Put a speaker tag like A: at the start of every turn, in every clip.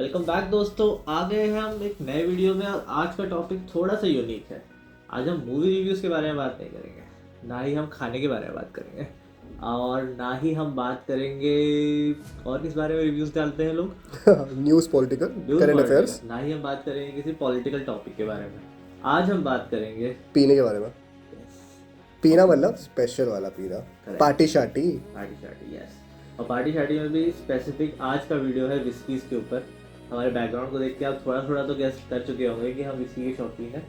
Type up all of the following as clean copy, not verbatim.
A: Welcome back दोस्तों। आ गए हैं हम एक नए वीडियो में और आज का टॉपिक थोड़ा सा यूनिक है। आज हम मूवी रिव्यूज़ के बारे में बात नहीं करेंगे, ना ही हम खाने के बारे में बात करेंगे, और ना ही हम बात करेंगे और किस बारे में रिव्यूज़ डालते हैं लोग,
B: news, political,
A: news
B: current
A: political.
B: Affairs,
A: ना ही हम बात करेंगे किसी पॉलिटिकल टॉपिक के बारे में। आज हम बात करेंगे
B: पीने के बारे में। पीना
A: कॉफ़ी।
B: मतलब स्पेशल वाला पीना,
A: करेक्ट।
B: पार्टी शार्टी।
A: पार्टी शार्टी, यस। और पार्टी शार्टी में भी स्पेसिफिक आज का वीडियो है विस्कीज़ के ऊपर। हमारे बैकग्राउंड को देख के आप थोड़ा थोड़ा तो गेस कर चुके होंगे कि हम विस्की के शौकीन हैं,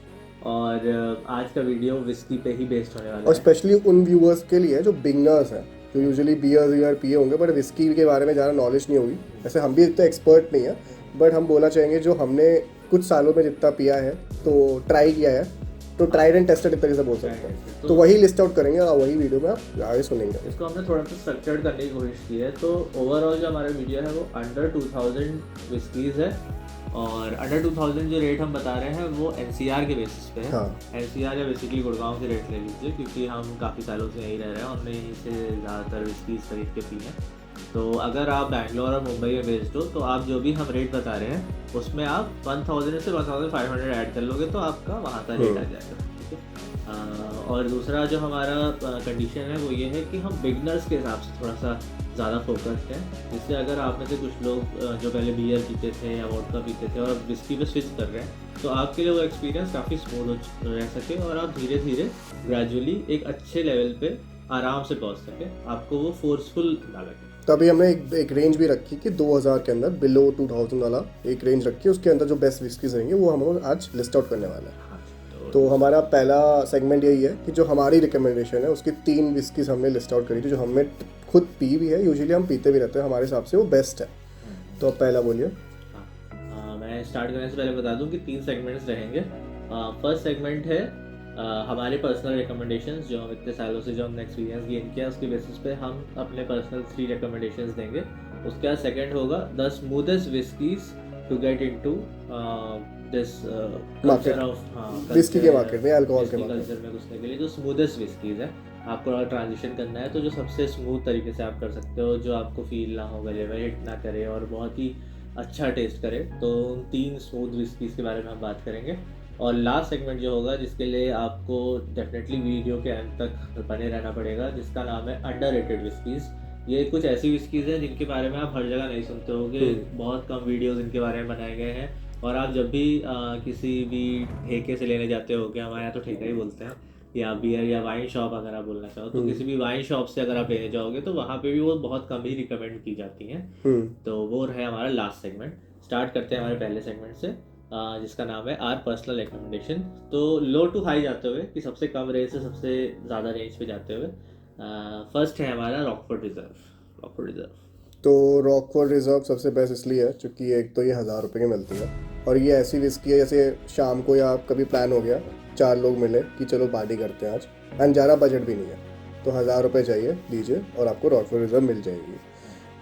A: और आज का वीडियो विस्की पे ही बेस्ड होने वाला
B: और
A: है।
B: स्पेशली उन व्यूअर्स के लिए जो बिगनर्स हैं, जो यूजुअली बियर पिए होंगे बट विस्की के बारे में ज़्यादा नॉलेज नहीं होगी। वैसे हम भी इतने एक्सपर्ट नहीं है, बट हम बोलना चाहेंगे जो हमने कुछ सालों में जितना पिया है तो ट्राई किया है, तो ट्राइड एंड टेस्टेड एक तरीके से बोल सकते हैं। तो वही लिस्ट आउट करेंगे और वही वीडियो में आप आगे सुनेंगे।
A: इसको हमने थोड़ा सा स्ट्रक्चर्ड करने की कोशिश की है। तो ओवरऑल जो हमारा वीडियो है वो अंडर 2000 विस्कीज़ है, और अंडर 2000 जो रेट हम बता रहे हैं वो एनसीआर के बेसिस पे है।
B: हाँ,
A: एनसीआर या बेसिकली गुड़गांव के रेट ले लीजिए, क्योंकि हम काफ़ी सालों से यहीं रह रहे हैं और हमने यहीं से ज़्यादातर विस्कीज़ खरीद के पी हैं। तो अगर आप बैंगलोर और मुंबई में बेस्ड हो तो आप जो भी हम रेट बता रहे हैं उसमें आप 1000 से 1500 ऐड कर लोगे तो आपका वहाँ का रेट आ जाएगा। ठीक है। और दूसरा जो हमारा कंडीशन है वो ये है कि हम बिगनर्स के हिसाब से थोड़ा सा ज़्यादा फोकस्ड हैं, जिससे अगर आप में से कुछ लोग जो पहले बियर पीते थे या वोडका पीते थे और अब विस्की पे स्विच कर रहे हैं, तो आपके लिए वो एक्सपीरियंस काफ़ी स्मूथ रह सके और आप धीरे धीरे ग्रेजुअली एक अच्छे लेवल पे आराम से पहुंच सके, आपको वो फोर्सफुल ना लगे।
B: तभी हमने एक रेंज भी रखी कि 2000 के अंदर, बिलो 2000 वाला एक रेंज रखी, उसके अंदर जो बेस्ट विस्कीज रहेंगे वो हम आज लिस्ट आउट करने वाले हैं।
A: हाँ,
B: तो हमारा पहला सेगमेंट यही है कि जो हमारी रिकमेंडेशन है उसकी 3 विस्कीज हमने लिस्ट आउट करी थी, जो हमने खुद पी भी है, यूजुअली हम पीते भी रहते हैं, हमारे हिसाब से वो बेस्ट है। तो अब पहला बोलिए।
A: मैं स्टार्ट करने से पहले बता दूं कि 3 सेगमेंट्स रहेंगे। फर्स्ट सेगमेंट है हमारे पर्सनल रिकमेंडेशंस, जो हम इतने सालों से जो हमने एक्सपीरियंस गेन किया उसके बेसिस पे हम अपने पर्सनल 3 रिकमेंडेशंस देंगे। उसके बाद सेकंड होगा the smoothest whiskies to get into this culture of
B: whisky के मार्केट में, अल्कोहल के मार्केट
A: कल्चर में घुसने के लिए जो स्मूदेस्ट विस्कीज है। आपको अगर ट्रांजिशन करना है तो जो सबसे स्मूथ तरीके से आप कर सकते हो, जो आपको फील ना हो, गले में हिट ना करे और बहुत ही अच्छा टेस्ट करे, तो उन 3 स्मूथ विस्कीज़ के बारे में हम बात करेंगे। और लास्ट सेगमेंट जो होगा, जिसके लिए आपको डेफिनेटली वीडियो के अंत तक बने रहना पड़ेगा, जिसका नाम है अंडररेटेड विस्कीज़। ये कुछ ऐसी विस्कीज़ हैं जिनके बारे में आप हर जगह नहीं सुनते होगे, बहुत कम वीडियोस इनके बारे में बनाए गए हैं, और आप जब भी किसी भी ठेके से लेने जाते होगे, हमारे यहाँ तो ठेका ही बोलते हैं, या बियर या वाइन शॉप अगर आप बोलना चाहो, तो किसी भी वाइन शॉप से अगर आप लेने जाओगे तो वहाँ पे भी वो बहुत कम ही रिकमेंड की जाती हैं। तो वो है हमारा लास्ट सेगमेंट। स्टार्ट करते हैं हमारे पहले सेगमेंट से, जिसका नाम है आर पर्सनल रिकमेंडेशन। तो लो टू हाई जाते हुए, कि सबसे कम रेंज से सबसे ज़्यादा रेंज पे जाते हुए, फर्स्ट है हमारा रॉकफोर्ड रिजर्व। रॉकफोर्ड रिजर्व
B: तो रॉकफोर्ड रिजर्व सबसे बेस्ट इसलिए है क्योंकि एक तो ये 1000 रुपये की मिलती है, और ये ऐसी विस्की है जैसे शाम को या कभी प्लान हो गया 4 लोग मिले कि चलो पार्टी करते हैं आज, एंड ज़्यादा बजट भी नहीं है, तो 1000 रुपये चाहिए लीजिए और आपको रॉकफोर्ड रिजर्व मिल जाएगी।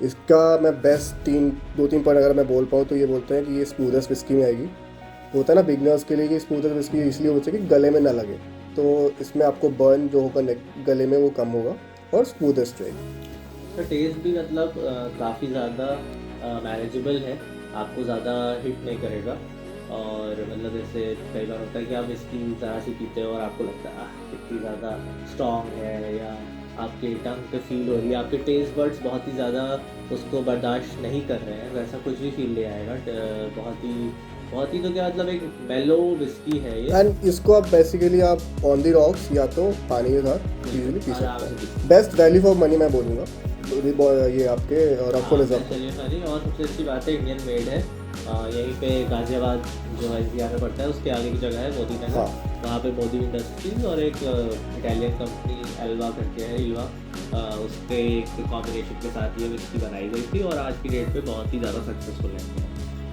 B: इसका मैं बेस्ट 2-3 पॉइंट अगर मैं बोल पाऊँ तो ये बोलते हैं कि ये स्मूदेस्ट विस्की में आएगी। होता है ना बिगनर्स के लिए कि स्मूदेस्ट विस्की इसलिए होती है कि गले में ना लगे, तो इसमें आपको बर्न जो होगा गले में वो कम होगा और स्मूदेस्ट रहेगी।
A: का टेस्ट भी मतलब काफ़ी ज़्यादा मैनेजेबल है, आपको ज़्यादा हिट नहीं करेगा। और मतलब जैसे कई बार होता है कि आप इसकी ज़रा सी पीते हो और आपको लगता है कितनी ज़्यादा स्ट्रॉन्ग है, या आपके टंग पे फील हो रही है, आपके टेस्ट बर्ड्स बहुत ही ज़्यादा उसको बर्दाश्त नहीं कर रहे हैं, वैसा कुछ भी फील ले आएगा। बहुत ही तो क्या मतलब एक मेलो विस्की है ये।
B: एंड इसको आप बेसिकली आप ऑन दी रॉक्स या तो पानी के साथ इजीली पी
A: आराम
B: सकते
A: से
B: हैं। बेस्ट वैल्यू फॉर मनी मैं बोलूँगा ये आपके रॉकफोर्ड रिजर्व।
A: चलिए सारी, और सबसे अच्छी बात है इंडियन मेड है। यहीं पे गाजियाबाद जो एनसीआर में पड़ता है उसके आगे की जगह है मोदी नगर।
B: हाँ,
A: वहाँ पे मोदी इंडस्ट्रीज और एक इटालियन कंपनी एल्वा करके है, इल्वा, उसके एक कॉम्बिनेशन के साथ ये विस्की बनाई गई थी और आज की डेट पे बहुत ही ज़्यादा सक्सेसफुल है।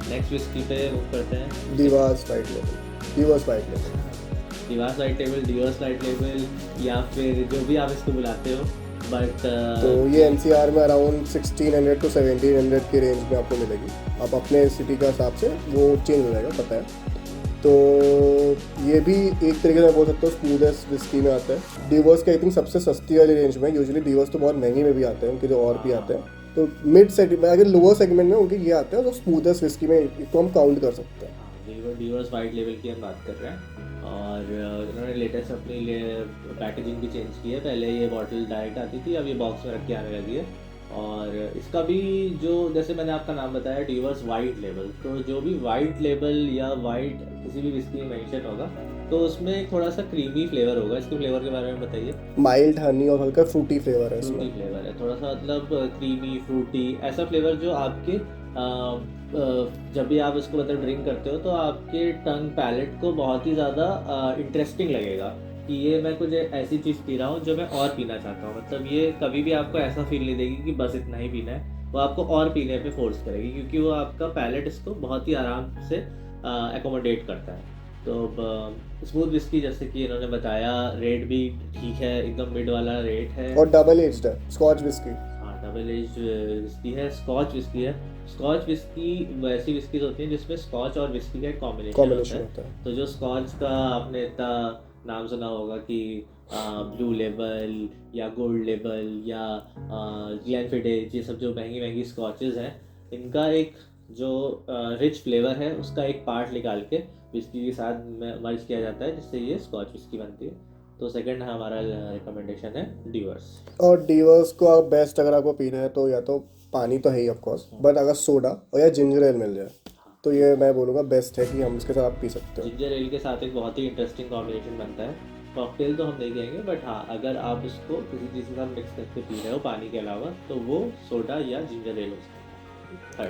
A: नेक्स्ट विस्की पे मूव करते हैं,
B: Divas white label. Divas white
A: label या फिर जो भी आप इसको बुलाते हो, बट
B: तो ये एनसीआर में अराउंड 1600 to 1700 की रेंज में आपको मिलेगी। आप अपने सिटी के हिसाब से वो चेंज हो जाएगा, पता है। तो ये भी एक तरीके से बोल सकता हूँ स्मूदेस्ट विस्की में आता है। डिवर्स के आई थिंक सबसे सस्ती वाली रेंज में, यूजुअली डिवर्स तो बहुत महंगी में भी आते हैं, उनके जो और भी आते हैं, तो मिड सेगमेंट में, अगर लोअर सेगमेंट में उनके ये आते हैं, तो स्मूथेस्ट विस्की में इसको हम काउंट कर सकते हैं।
A: डीवर्स वाइट लेवल की हम बात कर रहे हैं, और इन्होंने लेटेस्ट अपनी पैकेजिंग भी चेंज की है। पहले ये बॉटल डायरेक्ट आती थी, अब ये बॉक्स में रख के आने लगी है। और इसका भी जो, जैसे मैंने आपका नाम बताया डीवर्स वाइट लेवल, तो जो भी वाइट लेवल या वाइट किसी भी विस्की में मेंशन होगा तो उसमें थोड़ा सा क्रीमी फ्लेवर होगा। इसके फ्लेवर के बारे में बताइए।
B: माइल्ड हनी और हल्का फ्रूटी फ्लेवर है इसमें।
A: फ्रूटी फ्लेवर है, थोड़ा सा मतलब क्रीमी फ्रूटी ऐसा फ्लेवर जो आपके जब भी आप इसको मतलब ड्रिंक करते हो तो आपके टंग पैलेट को बहुत ही ज़्यादा इंटरेस्टिंग लगेगा कि ये मैं कुछ ऐसी चीज़ पी रहा हूँ जो मैं और पीना चाहता हूँ। मतलब ये कभी भी आपको ऐसा फील नहीं देगी कि बस इतना ही पीना है, वो आपको और पीने पे फोर्स करेगी, क्योंकि वो आपका पैलेट इसको बहुत ही आराम से एकोमोडेट करता है। तो स्मूथ विस्की जैसे कि इन्होंने बताया, रेट भी ठीक है, एकदम मिड वाला रेट है।
B: और डबल एज्ड है स्कॉच विस्की।
A: हाँ, डबल एज्ड विस्की है, स्कॉच विस्की है। स्कॉच विस्की वैसी विस्कीज होती हैं जिसमें स्कॉच और विस्की का एक कॉम्बिनेशन होता है। तो जो स्कॉच का आपने इतना नाम सुना होगा कि ब्लू लेबल या गोल्ड लेबल या ग्लेनफिडिच, ये सब जो महंगी महंगी स्कॉचेस हैं, इनका एक जो रिच फ्लेवर है उसका एक पार्ट निकाल के विस्की के साथ मर्ज किया जाता है, जिससे ये स्कॉच विस्की बनती है। तो सेकंड हमारा रिकमेंडेशन है डीवर्स।
B: और डीवर्स को आप बेस्ट अगर आपको पीना है तो या तो पानी तो है ही ऑफ कोर्स, बट अगर सोडा और या जिंजर एल मिल जाए तो ये मैं बोलूँगा बेस्ट है कि हम इसके साथ आप पी सकते हो।
A: जिंजर एल के साथ एक बहुत ही इंटरेस्टिंग कॉम्बिनेशन बनता है। कॉकटेल तो हम नहीं कहेंगे, बट हाँ, अगर आप इसको किसी चीज़ के साथ मिक्स करके पी रहे हो पानी के अलावा, तो वो सोडा या जिंजर एल हो सकता है।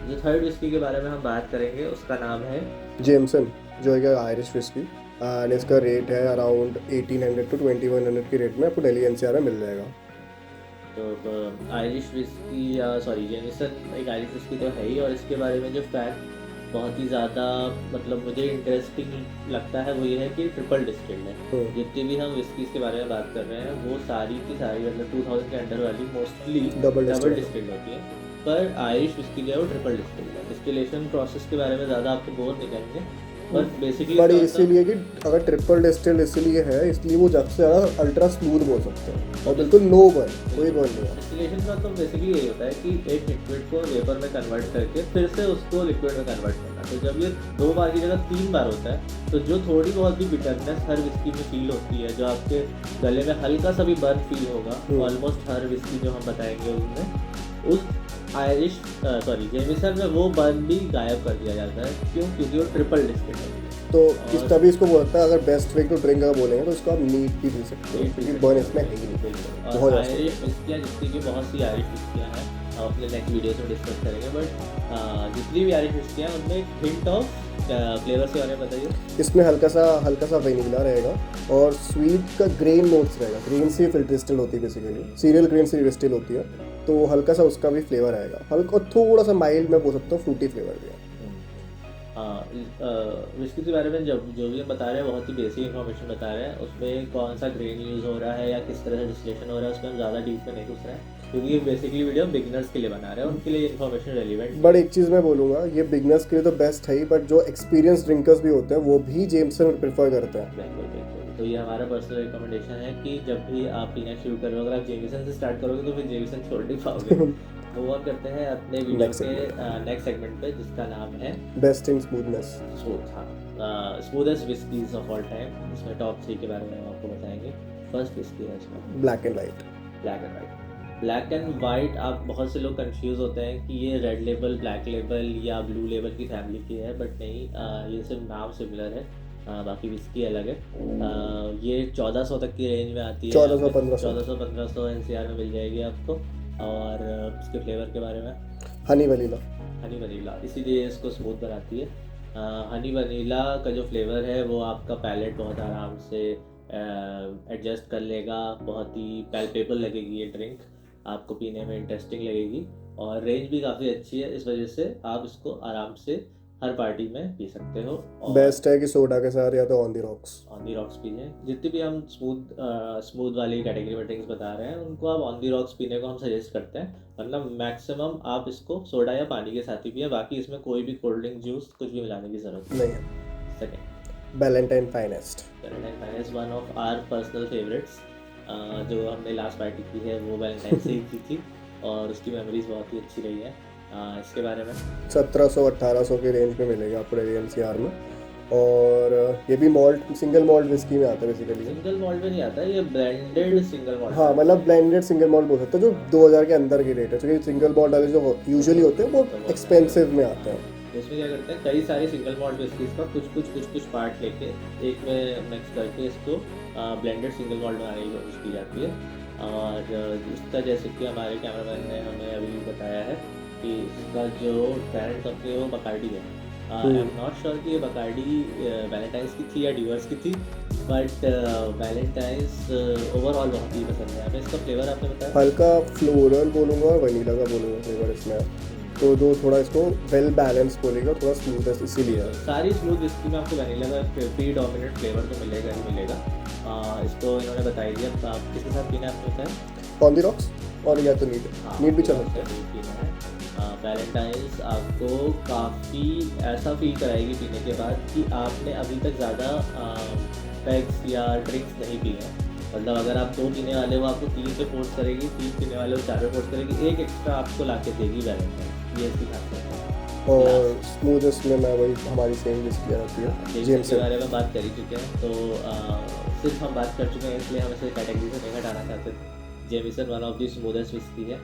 A: जो थर्ड विस्की के बारे में हम बात करेंगे उसका नाम है
B: जेमसन, जो है आयरिश विस्की, एंड इसका रेट है अराउंड 1800 to 2100 की रेट में आपको दिल्ली एनसीआर में मिल जाएगा।
A: तो आयरिश विस्की या सॉरी जेमिसन एक आयरिश विस्की तो है ही, और इसके बारे में जो फैक्ट बहुत ही ज़्यादा मतलब मुझे इंटरेस्टिंग लगता है वो ये है कि ट्रिपल डिस्टिल्ड है। जितनी भी हम विस्कीज़ के बारे में बात कर रहे हैं वो सारी की सारी मतलब 2000 के अंडर वाली मोस्टली डबल डिस्टिल्ड होती है, पर आयरिश विस्की जो है वो ट्रिपल डिस्टिल्ड है। डिस्टिलेशन प्रोसेस के बारे में ज़्यादा आपको बोर नहीं करेंगे, बट बेसिकली
B: बड़ी इसीलिए कि अगर ट्रिपल डिस्टिल्ड इसलिए है, इसलिए वो सबसे ज़्यादा अल्ट्रा स्मूथ बोल सकते हैं और बिल्कुल नो बर्न, कोई बर्न नहीं है।
A: डिस्टिलेशन का तो बेसिकली यही होता है कि एक लिक्विड को वेपर में कन्वर्ट करके फिर से उसको लिक्विड में कन्वर्ट करना। तो जब ये 2 बार की जगह 3 बार होता है, तो जो थोड़ी बहुत भी बिटरनेस हर विस्की में फील होती है, जो आपके गले में हल्का सा भी बर्न फील होगा, ऑलमोस्ट हर विस्की जो हम बताएंगे उसमें, उस आयरिश जेमिसन में वो बर्न भी गायब कर दिया जाता है। क्यों? क्योंकि वो ट्रिपल डिस्टिल्ड है।
B: तो इस तभी इसको बोलता है, अगर बेस्ट वे टू ड्रिंक अगर बोलेंगे तो इसको आप नीट भी पी सकते हो, क्योंकि बर्न इसमें है ही नहीं।
A: और आयरिश विस्कियाँ, जितनी भी बहुत सी आयरिश विस्कियाँ हैं, हम अपने नेक्स्ट वीडियोस में डिस्कस करेंगे, बट जितनी भी आयरिश विस्कियाँ उनमें एक हिंट ऑफ फ्लेवर्स के बारे में बताइए।
B: इसमें हल्का सा वैनिला रहेगा और स्वीट का ग्रेन नोट्स रहेगा। ग्रेन से डिस्टिल होती है बेसिकली, सीरियल ग्रेन से डिस्टिल होती है, तो हल्का सा उसका भी फ्लेवर आएगा, हल्का और थोड़ा सा माइल्ड मैं बोल सकता हूँ फ्रूटी फ्लेवर भी है।
A: विस्की के बारे में जो भी हम बता रहे हैं बहुत ही बेसिक इन्फॉर्मेशन बता रहे हैं। उसमें कौन सा ग्रेन यूज़ हो रहा है या किस तरह से डिस्टिलेशन हो रहा है उसमें हम ज़्यादा डीप में नहीं घुस रहे हैं, क्योंकि ये बेसिकली वीडियो बिगिनर्स के लिए बना रहे हैं, उनके लिए इन्फॉर्मेशन रेलिवेंट।
B: बट एक चीज़ मैं बोलूँगा, ये बिगिनर्स के लिए तो बेस्ट है ही, बट जो एक्सपीरियंस ड्रिंकर्स भी होते हैं वो भी जेमसन प्रेफर करते हैं।
A: बिल्कुल। तो ये हमारा पर्सनल रिकमेंडेशन है कि जब भी आप पीना शुरू करोगे, अगर आप जेमिसन से स्टार्ट करोगे तो फिर जेमिसन छोड़ नहीं पाओगे। मूव ऑन करते हैं अपने वीडियो के नेक्स्ट सेगमेंट पे, जिसका नाम है
B: best in smoothness.
A: Smoothest whiskeys of all time. इसमें टॉप 3 के बारे में हम आपको बताएंगे। फर्स्ट विस्की है इसमें
B: black and white.
A: Black and white, आप बहुत से लोग कंफ्यूज होते हैं कि ये रेड लेबल, ब्लैक लेबल या ब्लू लेबल की फैमिली की है, बट नहीं, ये सिर्फ नाम सिमिलर है, बाकी विस्की अलग है। ये 1400 तक की रेंज में आती है, 1400-1500 एनसीआर में मिल जाएगी आपको। और इसके फ्लेवर के बारे में
B: हनी वनीला,
A: इसीलिए इसको स्मूथ बनाती है। हनी वनीला का जो फ्लेवर है वो आपका पैलेट बहुत आराम से एडजस्ट कर लेगा, बहुत ही पैल्पेबल लगेगी ये ड्रिंक, आपको पीने में इंटरेस्टिंग लगेगी, और रेंज भी काफ़ी अच्छी है, इस वजह से आप इसको आराम से हर पार्टी में पी सकते हो।
B: बेस्ट है कि सोडा के साथ या तो ऑन दी रॉक्स
A: पीजिए। जितनी भी हम स्मूथ वाली कैटेगरी में ड्रिंक्स बता रहे हैं उनको आप ऑन दी रॉक्स पीने को हम सजेस्ट करते हैं, वरना मैक्सिमम आप इसको सोडा या पानी के साथ ही पिए, बाकी इसमें कोई भी कोल्ड ड्रिंक, जूस कुछ भी मिलाने की जरूरत
B: नहीं है।
A: Second,
B: Ballantine finest,
A: one of our personal favourites. जो हमने लास्ट पार्टी की है वो वैलेंटाइन से ही की थी, और उसकी मेमोरीज बहुत ही अच्छी रही है। इसके बारे में
B: 1700-1800 के रेंज में मिलेगा आपको रेडी एनसीआर में। और ये भी मॉल्ट सिंगल मॉल्ट विस्की में आता है बेसिकली।
A: सिंगल मॉल्ट में नहीं आता, ये ब्लेंडेड सिंगल मॉल्ट।
B: हाँ मतलब ब्लेंडेड सिंगल मॉल्ट बोल सकते हैं, जो 2000 के अंदर की रेट है, क्योंकि सिंगल मॉल्ट वाले जो यूजुअली होते हैं वो एक्सपेंसिव में आते हैं।
A: तो इसमें क्या करते हैं, कई सारे सिंगल मॉल्ट विस्कीज का कुछ पार्ट लेके एक में मिक्स करके इसको ब्लेंडेड सिंगल मॉल्ट बनाने की कोशिश की जाती है। और इसका जैसे कि हमारे कैमरामैन ने हमें अभी बताया है कि इसका जो पेरेंट कंपनी है वो बकार्डी है। आई एम नॉट श्योर कि ये बकार्डी वैलेंटाइंस की थी या डिवर्स की थी, बट वैलेंटाइंस ओवरऑल बहुत ही पसंद है हमें। इसका फ्लेवर आपने बताया
B: हल्का फ्लोरल बोलूँगा और वनीला का बोलूँगा फ्लेवर इसमें, तो जो थोड़ा इसको वेल बैलेंस बोलेगा, थोड़ा स्मूथ इसीलिए।
A: सारी स्मूथ विस्की में आपको वनीला का प्रीडोमिनेंट फ्लेवर तो मिलेगा ही मिलेगा। इसको इन्होंने बताई दिया। तो आप किसके साथ पीना आपको बताया?
B: ऑन द रॉक्स और या तो नीट भी चल सकता है।
A: वैलेंटाइंस आपको काफ़ी ऐसा फील कराएगी पीने के बाद कि आपने अभी तक ज़्यादा पैक्स या ड्रिंक्स नहीं पी हैं। मतलब अगर आप 2 पीने वाले हो आपको 3 पे फोर्स करेगी, 3 पीने वाले हो 4 पे फोर्स करेगी, एक एक्स्ट्रा आपको ला के देगी वैलेंटाइन। ये इसकी खासियत है।
B: और स्मूथेस्ट में मैं वही हमारी सेम विस्की आती है
A: जेम्स के बारे में बात कर ही चुके हैं, तो सिर्फ हम बात कर चुके हैं इसलिए हम इसे कैटेगरी से नहीं हटाना चाहते थे। Jameson one of the smoothest whisky है।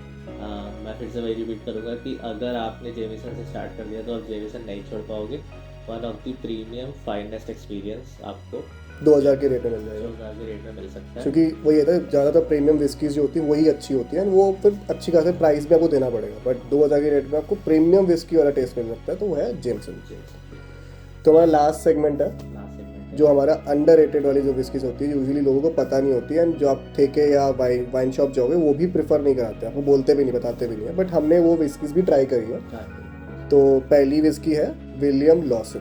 A: मैं फिर से वही रिपीट करूँगा कि अगर आपने जेमिसन से स्टार्ट कर दिया तो आप जेमिसन नहीं छोड़ पाओगे। One of the premium finest experience आपको
B: 2000 के रेट में मिल जाएगा।
A: 2000 के रेट में मिल सकता है,
B: क्योंकि वही है, ज़्यादातर प्रीमियम विस्कीज जो होती है वही अच्छी होती है, वो फिर अच्छी खासी प्राइस में आपको देना पड़ेगा, बट 2000 के रेट में आपको प्रीमियम विस्की वाला टेस्ट मिल सकता है, तो वो है जेमसन। तो हमारा लास्ट सेगमेंट है जो हमारा अंडररेटेड वाली जो विस्कीज होती है, यूजुअली लोगों को पता नहीं होती है, जो आप ठेके या वाइन शॉप जाओगे वो भी प्रेफर नहीं कराते, आपको बोलते भी नहीं, बताते भी नहीं है, बट हमने वो विस्कीज भी ट्राई करी है। तो पहली विस्की है विलियम लॉसन,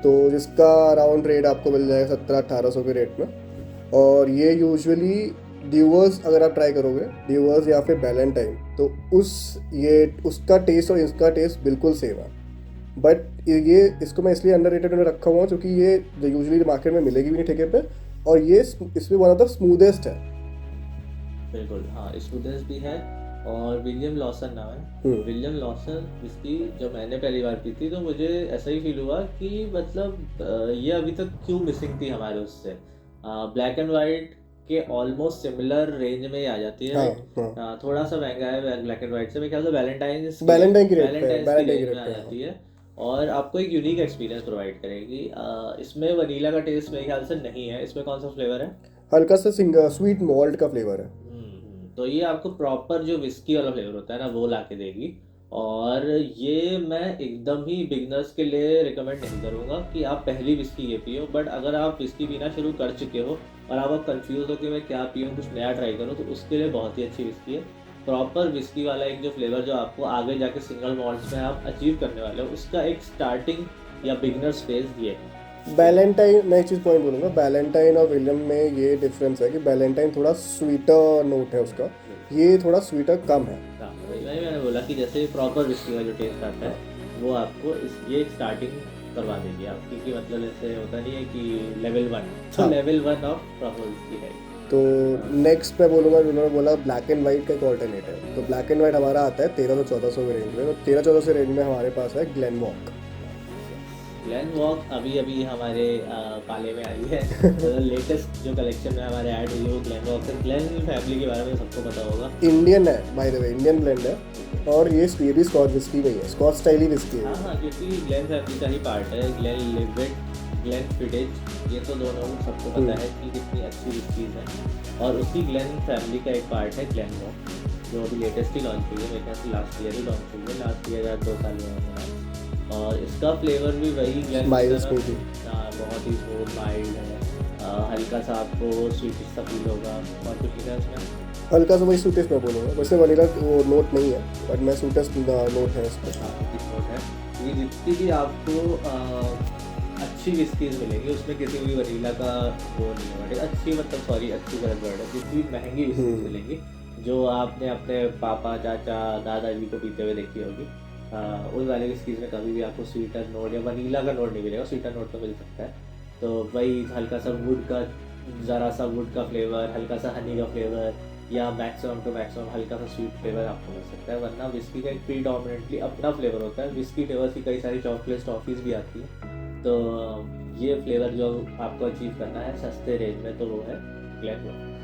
B: तो जिसका अराउंड रेट आपको मिल जाएगा 1700-1800 के रेट में। और ये यूजुअली ड्यूवर्स अगर आप ट्राई करोगे, ड्यूवर्स या फिर वैलेंटाइन, तो उसका टेस्ट और इसका टेस्ट बिल्कुल सेम है। बट ये इसको मैं इसलिए अंडररेटेड में रखा हुआ हूँ क्योंकि ये यूजुअली मार्केट में मिलेगी भी नहीं ठेके पे, और ये इसमें वन ऑफ द स्मूदेस्ट है।
A: बिल्कुल हाँ, स्मूदेस्ट भी है। और विलियम लॉसन नाम है। विलियम लॉसन विस्की जब मैंने पहली बार पी थी तो मुझे ऐसा ही फील हुआ कि मतलब ये अभी तक क्यों मिसिंग थी हमारे उससे। ब्लैक एंड वाइट के ऑलमोस्ट सिमिलर रेंज में ही आ जाती है। थोड़ा सा महंगा है ब्लैक एंड वाइट से, मेरे ख्याल से वैलेंटाइन की रेट में आ जाती है, और आपको एक यूनिक एक्सपीरियंस प्रोवाइड करेगी। इसमें वनीला का टेस्ट मेरे ख्याल से नहीं है। इसमें कौन सा फ्लेवर है?
B: हल्का सा स्वीट मॉल्ट का फ्लेवर है।
A: तो ये आपको प्रॉपर जो विस्की वाला फ्लेवर होता है ना वो ला के देगी। और ये मैं एकदम ही बिगनर्स के लिए रिकमेंड नहीं करूँगा कि आप पहली विस्की ये पियो, बट अगर आप विस्की पीना शुरू कर चुके हो और आप कंफ्यूज हो कि मैं क्या पीऊँ, कुछ नया ट्राई करूँ, तो उसके लिए बहुत ही अच्छी विस्की है। प्रॉपर विस्की वाला एक जो फ्लेवर जो आपको आगे जाके सिंगल मॉल्ट्स में आप अचीव करने वाले हो, उसका एक स्टार्टिंग या बिगनर्स फेज ये है।
B: वैलेंटाइन, मैं एक चीज़ पॉइंट बोलूँगा, वैलेंटाइन और विलियम में ये डिफरेंस है कि वैलेंटाइन थोड़ा स्वीटर नोट है उसका, ये थोड़ा स्वीटर कम है।
A: मैंने बोला कि जैसे प्रॉपर विस्की का जो टेस्ट आता है वो आपको ये स्टार्टिंग करवा देगी आपकी, कि मतलब ऐसे होता नहीं है कि लेवल 1, तो लेवल 1 ऑफ प्रॉपर विस्की है।
B: तो नेक्स्ट मैं बोलूँगा, उन्होंने बोला ब्लैक एंड वाइट का एक ऑल्टरनेट है, तो ब्लैक एंड वाइट हमारा आता है 1300-1400 के रेंज में, तो 1300-1400 रेंज में हमारे पास है ग्लेनवॉक।
A: ग्लेनवॉक अभी हमारे पाले में आई है। तो लेटेस्ट जो कलेक्शन में हमारे ऐड हुई है वो ग्लेनवॉक है। ग्लेन फैमिली के बारे में सबको पता होगा,
B: इंडियन है by the way, Indian blend है, और ये भी स्कॉच विस्की में ही है, स्कॉच स्टाइल ही विस्की है।
A: हाँ, क्योंकि ग्लेन फैमिली का ही पार्ट है। ग्लेन लिविट, ग्लेन फिडिच, ये तो दोनों सबको पता है कि कितनी अच्छी विस्कीज है। और उसी ग्लेन फैमिली का एक पार्ट है ग्लेनवॉक, जो अभी लेटेस्ट ही लॉन्च हुई है, मेरे ख्याल से लास्ट ईयर ही लॉन्च हुई है, लास्ट ईयर या 2 साल में। और इसका फ्लेवर भी वही ग्लेन, बहुत ही स्मूथ माइल्ड है, हल्का सा आपको स्वीटिश सा फील होगा। और कुछ लिखा है उसमें
B: हल्का सा वही स्वीटिश मैं बोलूँगा, वैसे वनीला वो नोट नहीं है, बट मैं स्वीटिश नोट है इसमें।
A: नोट है। ये जितनी भी आपको अच्छी विस्कीज मिलेंगी उसमें किसी भी वनीला का वो नहीं होगा। अच्छी मतलब सॉरी अच्छी गलत वर्ड है, जितनी महंगी विस्कीज मिलेंगी जो आपने अपने पापा चाचा दादाजी को पीते हुए देखी होगी, उस वाले विस्कीज में कभी भी आपको स्वीटर नोट या वनीला का नोट नहीं मिलेगा। स्वीटर नोट तो मिल सकता है, तो वही हल्का सा वुड का, ज़रा सा वुड का फ्लेवर, हल्का सा हनी का फ्लेवर, या मैक्सिमम टू मैक्सिमम हल्का सा स्वीट फ्लेवर आपको मिल सकता है, वरना विस्की का एक प्रीडोमिनेंटली अपना फ्लेवर होता है। विस्की फ्लेवर्स की कई सारी चॉकलेट टॉफ़ीज़ भी आती हैं, तो ये फ्लेवर जो आपको अचीव करना है सस्ते रेंज में, तो वो है ग्लेनलिवेट।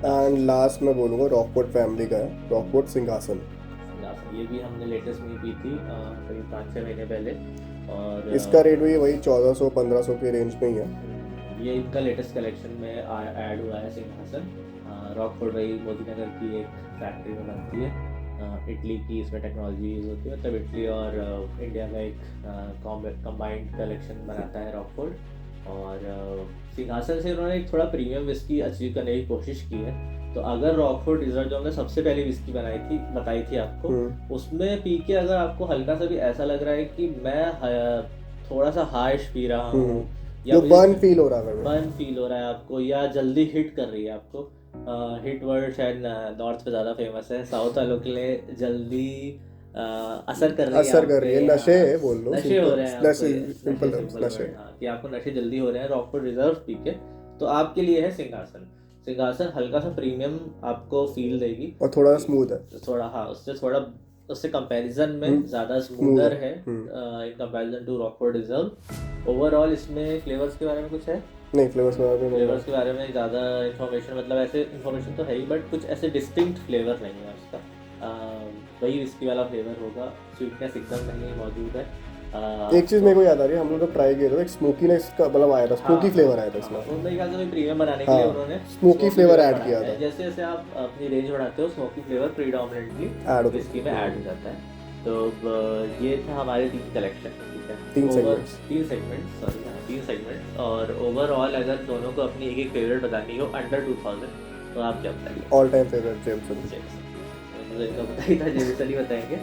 B: एंड लास्ट मैं बोलूँगा रॉकवुड फैमिली का है, रॉकवुड सिंहासन।
A: ये भी हमने लेटेस्ट में पी थी करीब 5-6 महीने पहले, और
B: इसका रेट भी वही 1400-1500 के रेंज में ही है।
A: ये इनका लेटेस्ट कलेक्शन में ऐड हुआ है सिंहासन। रॉकवुड वही मोदी नगर की एक फैक्ट्री में बनती है, इटली की इसमें टेक्नोलॉजी यूज़ होती है, मतलब इटली और इंडिया का एक कंबाइंड कलेक्शन बनाता है रॉकवुड। और सिंहासन से उन्होंने एक थोड़ा प्रीमियम विस्की अचीव करने की कोशिश की है। तो अगर रॉकवुड रिजर्व जो हमने सबसे पहली विस्की बताई थी आपको, उसमें पी के अगर आपको हल्का सा भी ऐसा लग रहा है कि मैं थोड़ा सा हार्श पी रहा हूँ, या
B: बर्न फील हो रहा है
A: आपको, या जल्दी हिट कर रही है आपको, हिट वर्ड शायद नॉर्थ पे ज़्यादा फेमस है, साउथ वालों के लिए जल्दी असर कर रही है,
B: नशे बोल लो,
A: नशे हो रहे हैं,
B: नशे
A: कि आपको नशे जल्दी हो रहे हैं रॉकवुड रिजर्व पी के, तो आपके लिए है सिंहासन हल्का सा प्रीमियम आपको फील देगी
B: और थोड़ा स्मूथ है,
A: थोड़ा उससे कंपैरिजन में ज़्यादा स्मूदर है in comparison to Rockwood reserve. Overall इसमें फ्लेवर्स के बारे में कुछ है
B: नहीं, फ्लेवर्स
A: के बारे में ज़्यादा इन्फॉर्मेशन, मतलब ऐसे इन्फॉर्मेशन तो है ही, बट कुछ ऐसे डिस्टिंक्ट फ्लेवर नहीं है उसका। वही विस्की वाला फ्लेवर होगा, स्वीटनेस एकदम नहीं मौजूद है।
B: एक चीज़ मेरे को याद आ रही है, हम लोग जब ट्राई किए थे, एक स्मोकीनेस का मतलब आया था, स्मोकी फ्लेवर आया था इसमें।
A: मेरे ख्याल से प्रीमियम बनाने के लिए उन्होंने
B: स्मोकी फ्लेवर ऐड किया था।
A: जैसे जैसे आप अपनी रेंज बढ़ाते हो, स्मोकी फ्लेवर प्रीडोमिनेंटली विस्की में ऐड हो जाता है। तो ये था हमारे 3 कलेक्शन, ठीक है, 3 सेगमेंट्स। और ओवरऑल अगर दोनों को अपनी एक फेवरेट बतानी हो अंडर 2000, तो आप क्या बताएंगे?
B: All time favourite Jameson.
A: मुझे इनका पता ही था, जेमिसन ही बताएंगे,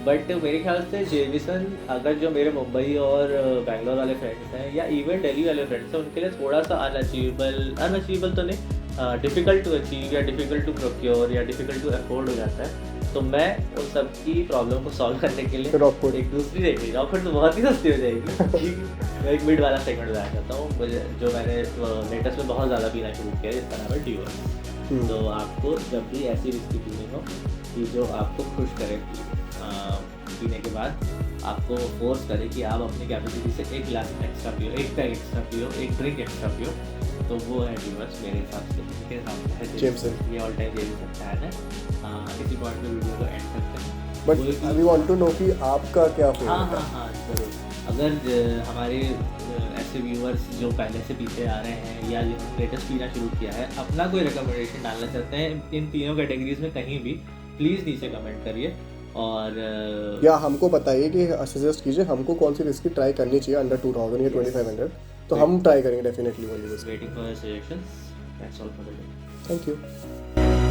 A: बट मेरे ख्याल से जेमिसन, अगर जो मेरे मुंबई और बैंगलोर वाले फ्रेंड्स हैं, या इवन दिल्ली वाले फ्रेंड्स हैं, उनके लिए थोड़ा सा अनअचीवेबल तो नहीं, डिफ़िकल्ट टू अचीव या डिफ़िकल्ट टू प्रोक्योर या डिफ़िकल्ट टू अफोर्ड हो जाता है। तो मैं उन सब की प्रॉब्लम को सॉल्व करने के लिए
B: रॉकवुड
A: एक दूसरी रहेगी, रॉकवुड तो बहुत ही सस्ती हो जाएगी। मैं एक मिड वाला सेगमेंट बताना चाहता हूँ, मुझे जो मैंने लेटेस्ट में बहुत ज़्यादा पीना शुरू किया है, जिसका नाम है ड्यूअल। तो आपको जब भी ऐसी विस्की पीनी हो कि जो आपको खुश करे पीने के बाद, आपको फोर्स करे कि आप अपनी कैपेसिटी से 1 गिलास एक्स्ट्रा पियो, 1 पैक एक्स्ट्रा पियो, 1 ड्रिंक एक्स्ट्रा पियो, तो वो है ड्यूअल मेरे हिसाब से। इसके साथ है जेमसन, ये ऑल टाइम जेमसन फैन है। इसी पॉइंट पे वीडियो को एंड करते हैं।
B: But we want to know कि आपका क्या फेवरेट है।
A: हाँ जरूर। अगर हमारे ऐसे व्यूअर्स जो पहले से पीते आ रहे हैं, या जिन्होंने लेटेस्ट पीना शुरू किया है, अपना कोई रिकमेंडेशन डालना चाहते हैं इन तीनों कैटेगरीज में कहीं भी, प्लीज़ नीचे कमेंट करिए, और
B: या हमको बताइए कि सजेस्ट कीजिए हमको कौन सी विस्की ट्राई करनी चाहिए अंडर 2000 या 2500, तो हम ट्राई करेंगे definitely.
A: Waiting for suggestions. That's all for the day.
B: Thank you.